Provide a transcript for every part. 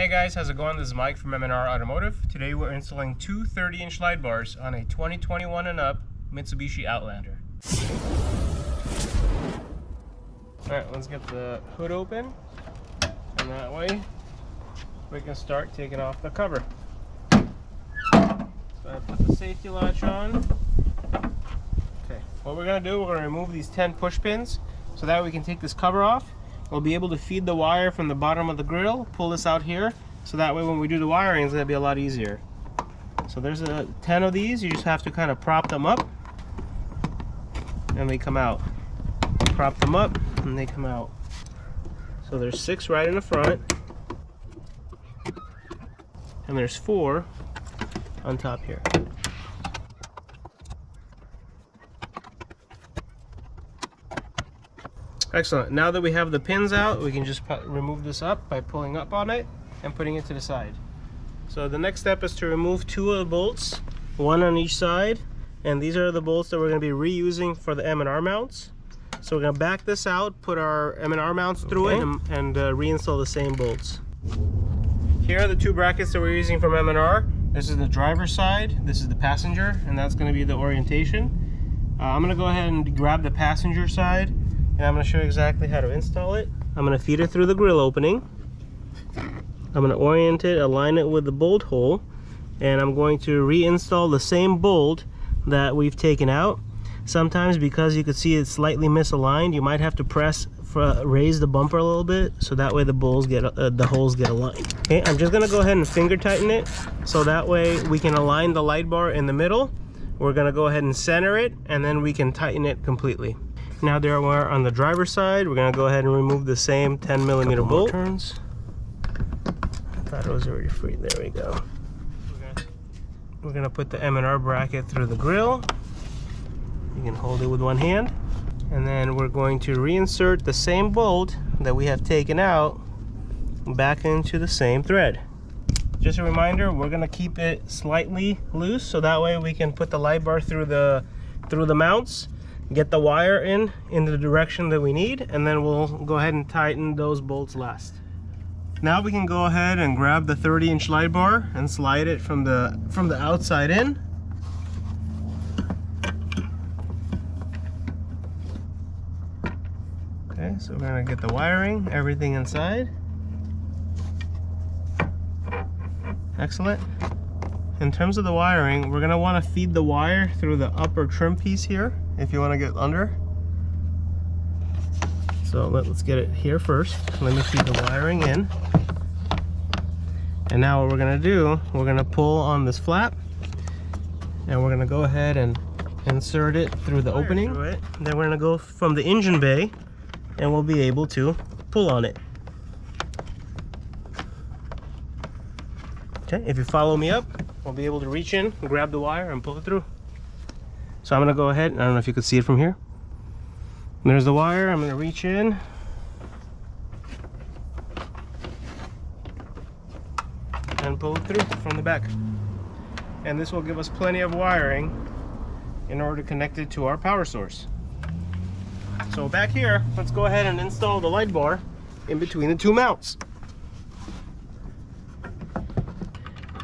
Hey guys, how's it going? This is Mike from M&R Automotive. Today we're installing two 30-inch light bars on a 2021 and up Mitsubishi Outlander. Alright, let's get the hood open, and that way we can start taking off the cover. So I put the safety latch on. Okay, what we're going to do, we're going to remove these 10 push pins so that we can take this cover off. We'll be able to feed the wire from the bottom of the grill, pull this out here, so that way when we do the wiring it's going to be a lot easier. So there's 10 of these. You just have to kind of prop them up and they come out. Prop them up and they come out. So there's 6 right in the front and there's 4 on top here. Excellent. Now that we have the pins out, we can just remove this up by pulling up on it and putting it to the side. So the next step is to remove 2 of the bolts, 1 on each side, and these are the bolts that we're going to be reusing for the M&R mounts. So we're going to back this out, put our M&R mounts through it, and reinstall the same bolts. Here are the 2 brackets that we're using from M&R. This is the driver's side, this is the passenger, and that's going to be the orientation. I'm going to go ahead and grab the passenger side, and I'm going to show you exactly how to install it. I'm going to feed it through the grill opening. I'm going to orient it, align it with the bolt hole, and I'm going to reinstall the same bolt that we've taken out. Sometimes, because you could see it's slightly misaligned, you might have to raise the bumper a little bit so that way the holes get aligned. Okay, I'm just going to go ahead and finger tighten it so that way we can align the light bar in the middle. We're going to go ahead and center it, and then we can tighten it completely. Now there we're on the driver's side. We're going to go ahead and remove the same 10mm bolt. Turns. I thought it was already free. There we go. We're going to put the M&R bracket through the grill. You can hold it with one hand. And then we're going to reinsert the same bolt that we have taken out back into the same thread. Just a reminder, we're going to keep it slightly loose so that way we can put the light bar through the mounts, get the wire in the direction that we need, and then we'll go ahead and tighten those bolts last. Now we can go ahead and grab the 30-inch light bar and slide it from the outside in. Okay, so we're gonna get the wiring, everything inside. Excellent. In terms of the wiring, we're gonna want to feed the wire through the upper trim piece here if you want to get under. So let's get it here first. Let me feed the wiring in. And now what we're gonna do, we're gonna pull on this flap and we're gonna go ahead and insert it through the opening. Then we're gonna go from the engine bay and we'll be able to pull on it. Okay, if you follow me up, we'll be able to reach in, grab the wire, and pull it through. So I'm gonna go ahead, I don't know if you can see it from here. There's the wire, I'm gonna reach in. And pull it through from the back. And this will give us plenty of wiring in order to connect it to our power source. So back here, let's go ahead and install the light bar in between the 2 mounts.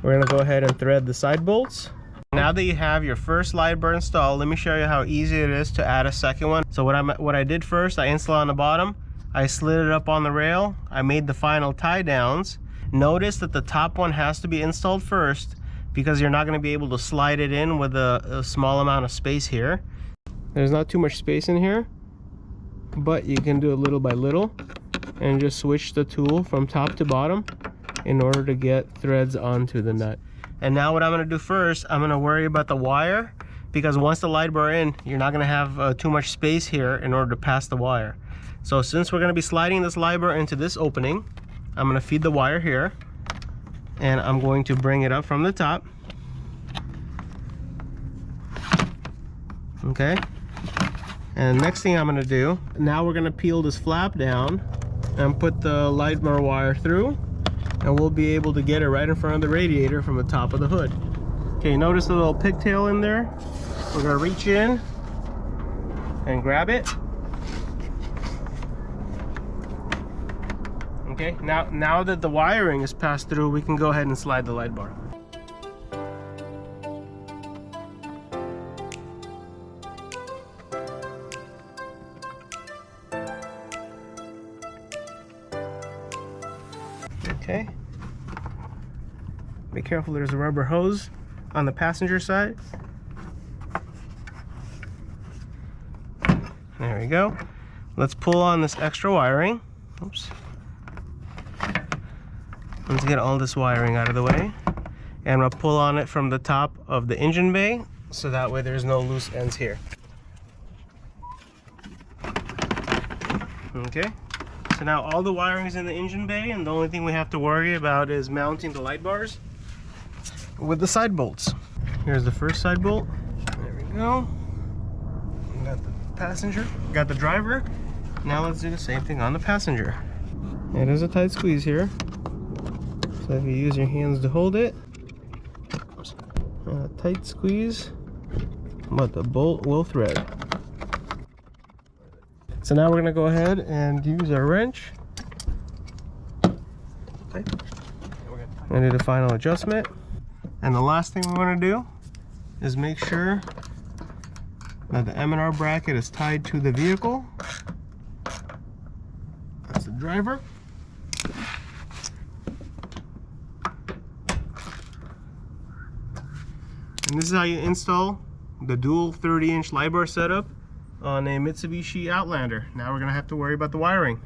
We're gonna go ahead and thread the side bolts. Now that you have your first light bar installed, let me show you how easy it is to add a second one. So what I did first, I installed on the bottom, I slid it up on the rail, I made the final tie downs. Notice that the top one has to be installed first because you're not going to be able to slide it in with a small amount of space here. There's not too much space in here, but you can do it little by little and just switch the tool from top to bottom in order to get threads onto the nut. And now what I'm going to do first, I'm going to worry about the wire, because once the light bar in, you're not going to have too much space here in order to pass the wire. So since we're going to be sliding this light bar into this opening, I'm going to feed the wire here and I'm going to bring it up from the top. Okay, and next thing I'm going to do, now we're going to peel this flap down and put the light bar wire through, and we'll be able to get it right in front of the radiator from the top of the hood. Okay, notice the little pigtail in there? We're going to reach in and grab it. Okay, now that the wiring is passed through, we can go ahead and slide the light bar. Okay. Be careful, there's a rubber hose on the passenger side. There we go. Let's pull on this extra wiring. Oops. Let's get all this wiring out of the way. And we'll pull on it from the top of the engine bay, so that way there's no loose ends here. Okay. So now all the wiring is in the engine bay, and the only thing we have to worry about is mounting the light bars with the side bolts. Here's the first side bolt. There we go. Got the passenger, got the driver. Now let's do the same thing on the passenger. It is a tight squeeze here. So if you use your hands to hold it, a tight squeeze, but the bolt will thread. So now we're gonna go ahead and use our wrench. Okay. And do the final adjustment. And the last thing we want to do is make sure that the M&R bracket is tied to the vehicle. That's the driver. And this is how you install the dual 30-inch light bar setup on a Mitsubishi Outlander. Now we're gonna have to worry about the wiring.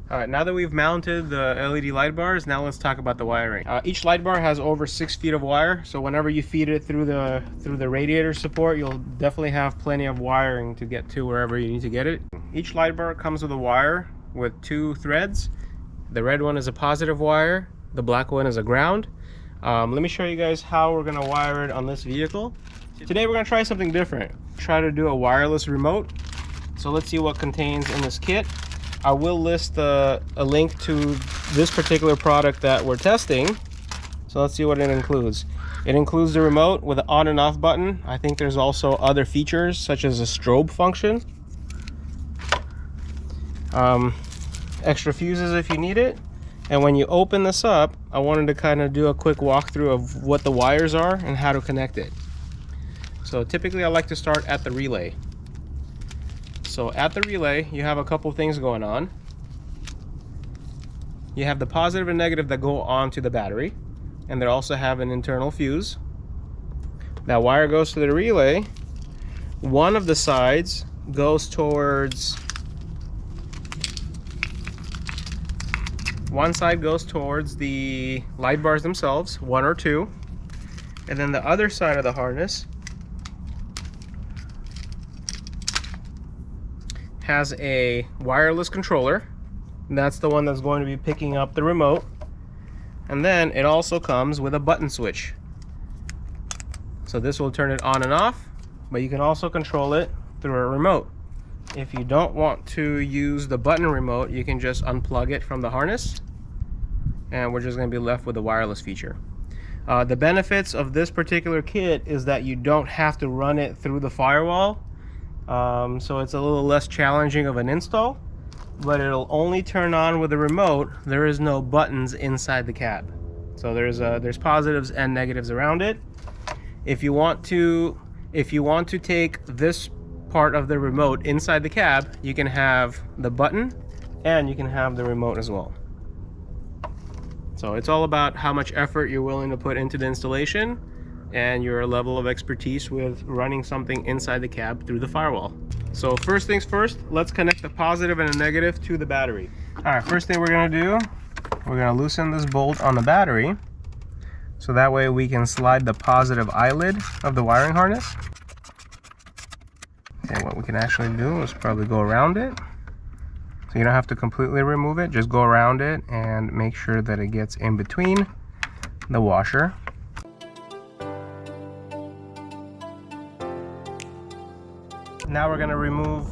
Alright, now that we've mounted the LED light bars, now let's talk about the wiring. Each light bar has over 6 feet of wire, so whenever you feed it through the radiator support, you'll definitely have plenty of wiring to get to wherever you need to get it. Each light bar comes with a wire with 2 threads. The red one is a positive wire, the black one is a ground. Let me show you guys how we're gonna wire it on this vehicle. Today we're gonna try something different. Try to do a wireless remote. So let's see what contains in this kit. I will list a link to this particular product that we're testing. So let's see what it includes. It includes the remote with an on and off button. I think there's also other features such as a strobe function. Extra fuses if you need it. And when you open this up, I wanted to kind of do a quick walkthrough of what the wires are and how to connect it. So typically I like to start at the relay. So at the relay, you have a couple things going on. You have the positive and negative that go onto the battery, and they also have an internal fuse. That wire goes to the relay. One of the sides goes towards, one side goes towards the light bars themselves, 1 or 2, and then the other side of the harness has a wireless controller. That's the one that's going to be picking up the remote, and then it also comes with a button switch. So this will turn it on and off, but you can also control it through a remote. If you don't want to use the button remote, you can just unplug it from the harness, and we're just going to be left with the wireless feature. The benefits of this particular kit is that you don't have to run it through the firewall. So it's a little less challenging of an install, but it'll only turn on with a remote. There is no buttons inside the cab, so there's positives and negatives around it. If you want to take this part of the remote inside the cab, you can have the button and you can have the remote as well. So it's all about how much effort you're willing to put into the installation and your level of expertise with running something inside the cab through the firewall. So first things first, let's connect the positive and the negative to the battery. All right, first thing we're gonna do, we're gonna loosen this bolt on the battery, so that way we can slide the positive eyelid of the wiring harness. Okay, what we can actually do is probably go around it. So you don't have to completely remove it, just go around it and make sure that it gets in between the washer. Now we're going to remove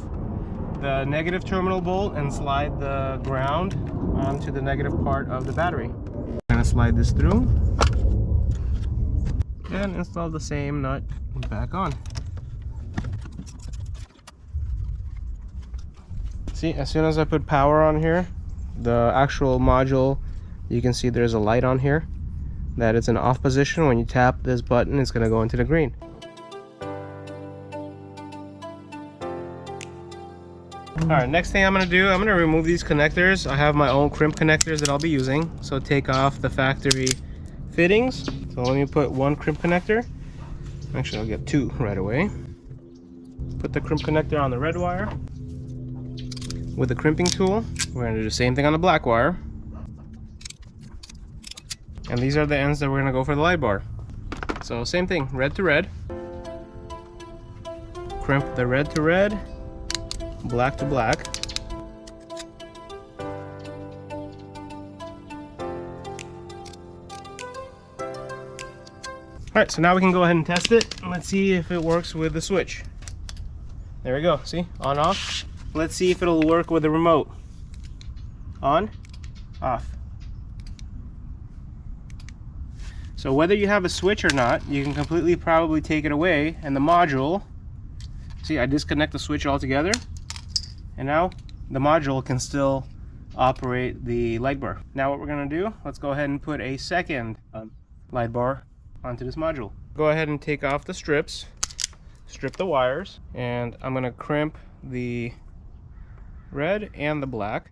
the negative terminal bolt and slide the ground onto the negative part of the battery. I'm going to slide this through and install the same nut back on. See, as soon as I put power on here, the actual module, you can see there's a light on here that it's in off position. When you tap this button, it's going to go into the green. Alright, next thing I'm going to do, I'm going to remove these connectors. I have my own crimp connectors that I'll be using. So take off the factory fittings. So let me put one crimp connector. Actually, I'll get two right away. Put the crimp connector on the red wire. With the crimping tool, we're going to do the same thing on the black wire. And these are the ends that we're going to go for the light bar. So same thing, red to red. Crimp the red to red, black to black. Alright, so now we can go ahead and test it. Let's see if it works with the switch. There we go, see? On, off. Let's see if it'll work with the remote. On, off. So whether you have a switch or not, you can completely probably take it away, and the module, see, I disconnect the switch altogether, and now the module can still operate the light bar. Now what we're going to do, let's go ahead and put a second light bar onto this module. Go ahead and take off the strips, strip the wires, and I'm going to crimp the red and the black.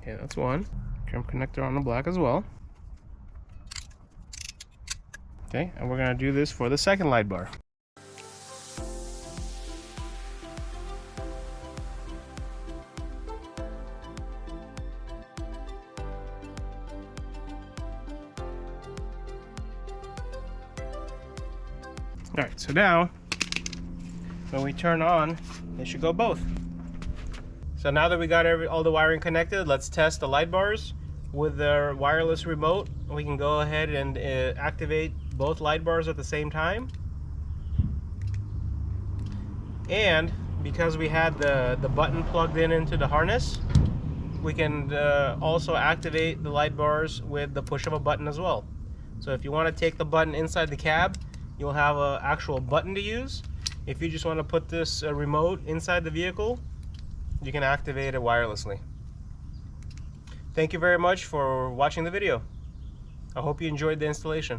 Okay, that's one. Crimp connector on the black as well. Okay, and we're going to do this for the second light bar. Alright, so now when we turn on, they should go both. So now that we got all the wiring connected, let's test the light bars with the wireless remote. We can go ahead and activate both light bars at the same time. And because we had the button plugged into the harness, we can also activate the light bars with the push of a button as well. So if you want to take the button inside the cab, you'll have an actual button to use. If you just want to put this remote inside the vehicle, you can activate it wirelessly. Thank you very much for watching the video. I hope you enjoyed the installation.